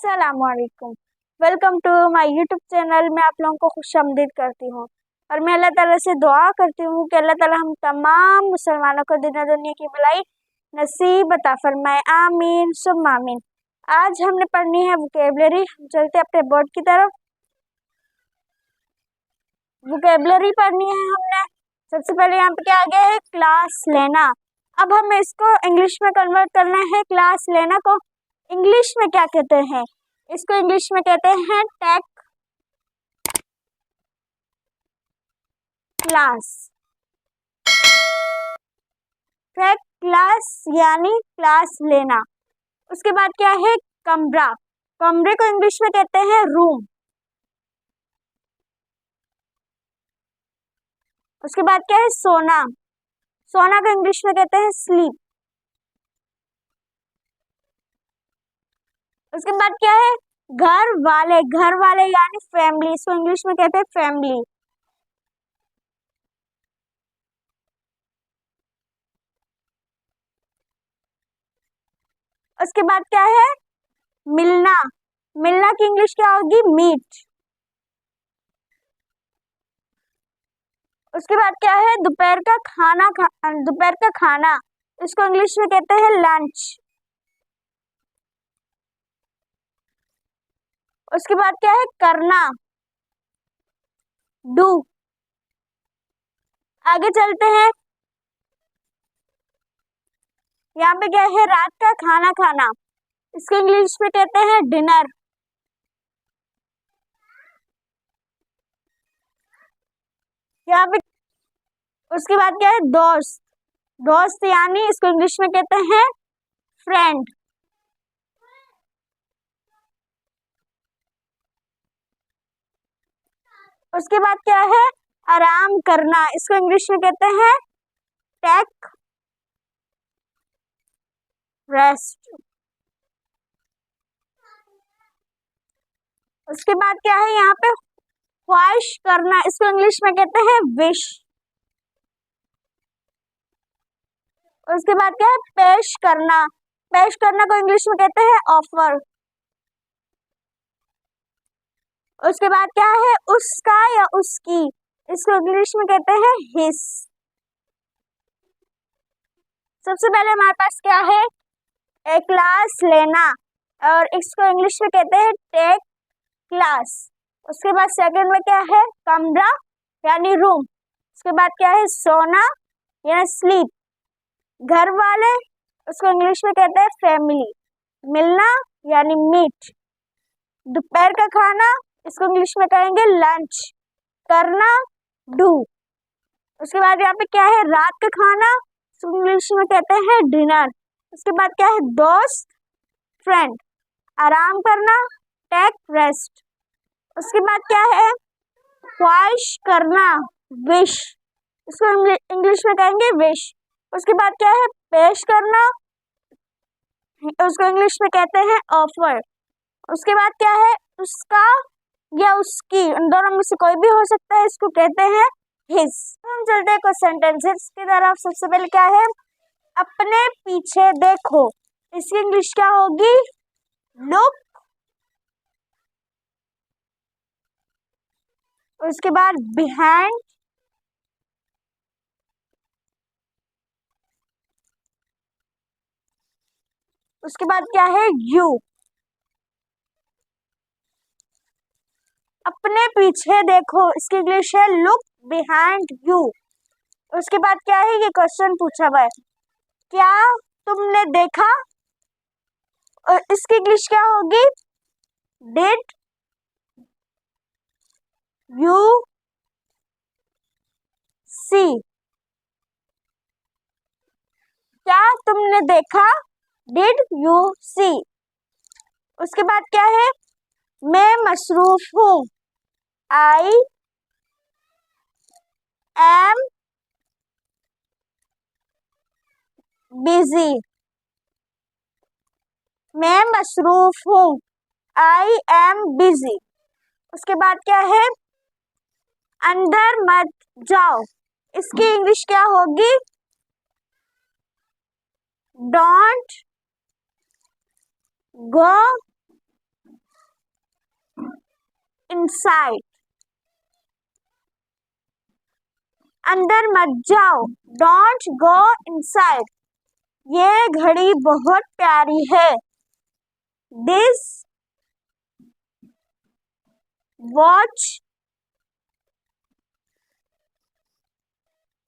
अस्सलामुअलैकुम। Welcome to my YouTube channel. मैं आप लोगों को खुशामदीद करती हूँ और मैं अल्लाह ताला से दुआ करती हूँ कि अल्लाह ताला हम तमाम मुसलमानों को दीन दुनिया की भलाई नसीब अता फरमाए। आमीन सुम्मा आमीन। आज हमने पढ़नी है वोकैबुलरी। चलते अपने बोर्ड की तरफ। वोकैबुलरी पढ़नी है हमने। सबसे पहले यहाँ पे क्या आ गया है, क्लास लेना। अब हमें इसको इंग्लिश में कन्वर्ट करना है। क्लास लेना को इंग्लिश में क्या कहते हैं? इसको इंग्लिश में कहते हैं टेक क्लास। टेक क्लास यानी क्लास लेना। उसके बाद क्या है, कमरा। कमरे को इंग्लिश में कहते हैं रूम। उसके बाद क्या है, सोना। सोना को इंग्लिश में कहते हैं स्लीप। उसके बाद क्या है, घर वाले। घर वाले यानी फैमिली, इसको इंग्लिश में कहते हैं फैमिली। उसके बाद क्या है, मिलना। मिलना की इंग्लिश क्या होगी, मीट। उसके बाद क्या है, दोपहर का खाना। दोपहर का खाना, इसको इंग्लिश में कहते हैं लंच। उसके बाद क्या है, करना, डू। आगे चलते हैं। यहाँ पे क्या है, रात का खाना खाना, इसको इंग्लिश में कहते हैं डिनर। यहाँ पे उसके बाद क्या है, दोस्त। दोस्त यानी इसको इंग्लिश में कहते हैं फ्रेंड। उसके बाद क्या है, आराम करना, इसको इंग्लिश में कहते हैं टेक रेस्ट। उसके बाद क्या है, यहाँ पे ख्वाहिश करना, इसको इंग्लिश में कहते हैं विश। उसके बाद क्या है, पेश करना। पेश करना को इंग्लिश में कहते हैं ऑफर। उसके बाद क्या है, उसका या उसकी, इसको इंग्लिश में कहते हैं हिस। सबसे पहले हमारे पास क्या है, एक क्लास लेना, और इसको इंग्लिश में कहते हैं टेक क्लास। उसके बाद सेकंड में क्या है, कमरा यानी रूम। उसके बाद क्या है, सोना यानी स्लीप। घर वाले, उसको इंग्लिश में कहते हैं फैमिली। मिलना यानी मीट। दोपहर का खाना, इसको इंग्लिश में कहेंगे लंच। करना, डू। उसके बाद यहाँ पे क्या है, रात का खाना, इसको इंग्लिश में कहते हैं डिनर। उसके बाद क्या है, दोस्त फ्रेंड। आराम करना, टेक रेस्ट। उसके बाद क्या है, ख्वाहिश करना विश, इसको इंग्लिश में कहेंगे विश। उसके बाद क्या है, पेश करना, उसको इंग्लिश में कहते हैं ऑफर। उसके बाद क्या है, उसका या उसकी, उन दोनों में से कोई भी हो सकता है, इसको कहते हैं हिज। हम चलते हैं कुछ सेंटेंसेस की तरफ। सबसे पहले क्या है, अपने पीछे देखो, इसकी इंग्लिश क्या होगी, लुक। उसके बाद बिहाइंड। उसके बाद क्या है, यू। अपने पीछे देखो, इसकी इंग्लिश है लुक बिहाइंड यू। उसके बाद क्या है, ये क्वेश्चन पूछा हुआ है, क्या तुमने देखा, और इसकी इंग्लिश क्या होगी, डिड यू सी। क्या तुमने देखा, डिड यू सी। उसके बाद क्या है, मैं मसरूफ हूँ, आई एम बिजी। मैं मसरूफ हूँ, आई एम बिजी। उसके बाद क्या है, अंदर मत जाओ, इसकी इंग्लिश क्या होगी, डोंट गो inside. अंदर मत जाओ, don't go inside. ये घड़ी बहुत प्यारी है. This watch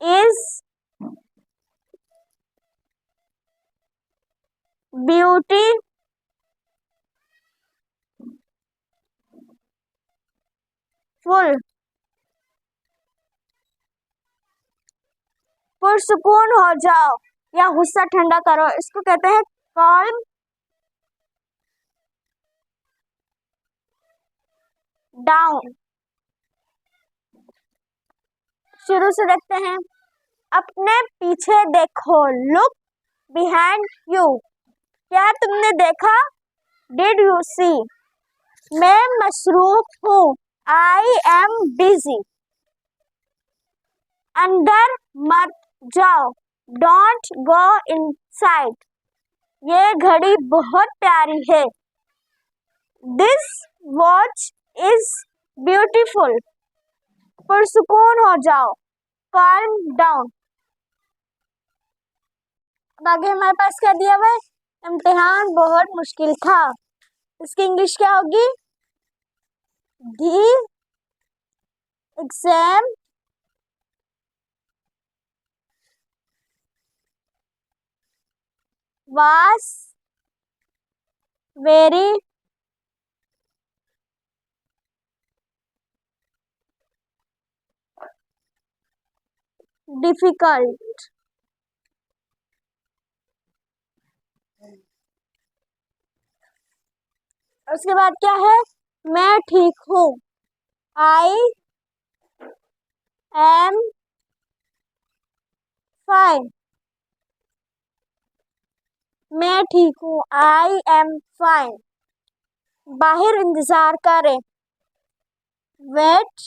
is beautiful. पुरसुकून हो जाओ या गुस्सा ठंडा करो, इसको कहते हैं calm down. शुरू से देखते हैं. अपने पीछे देखो, look behind you. क्या तुमने देखा? Did you see? मैं मसरूफ हूँ, I am busy. अंदर मत जाओ, don't go inside. ये घड़ी बहुत प्यारी है. This watch is beautiful. पुरसुकून हो जाओ, calm down. अब आगे हमारे पास क्या दिया हुआ है? इम्तिहान बहुत मुश्किल था. इसकी इंग्लिश क्या होगी? The exam was very difficult. उसके बाद क्या है? मैं ठीक हूँ, I am fine. मैं ठीक हूँ, I am fine. बाहर इंतजार करें, wait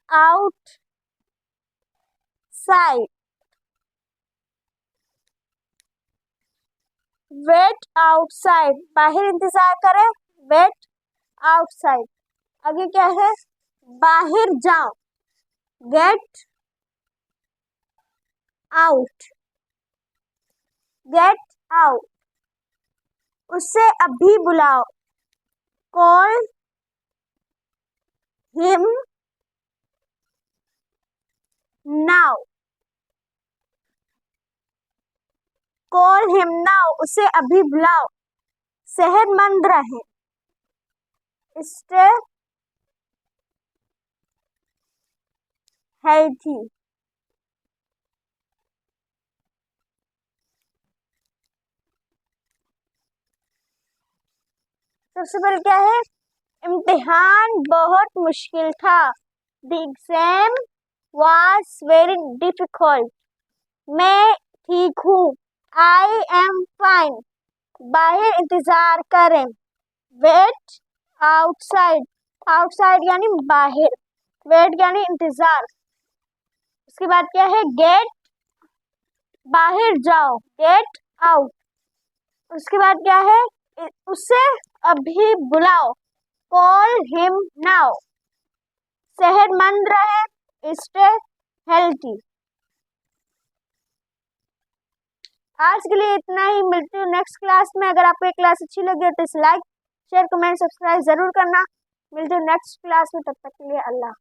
outside. wait outside. बाहर इंतजार करें, wait outside. आगे क्या है? बाहर जाओ, get out. get out. उसे अभी बुलाओ, call him now. call him now. उसे अभी बुलाओ. सेहतमंद रहे, stay healthy. सबसे पहले क्या है? इम्तिहान बहुत मुश्किल था. The exam was very difficult. मैं ठीक हूँ, I am fine. बाहर इंतजार करें, wait outside. outside यानी बाहर, wait यानी इंतजार. उसके बाद क्या है? get, बाहर जाओ, get out. उसके बाद क्या है? उसे अभी बुलाओ, call him now. सेहतमंद रहे, stay healthy. आज के लिए इतना ही. मिलती हूँ नेक्स्ट क्लास में. अगर आपको ये क्लास अच्छी लगी तो इसे लाइक, शेयर, कमेंट, सब्सक्राइब जरूर करना. मिलते हैं नेक्स्ट क्लास में. तब तक के लिए अल्लाह.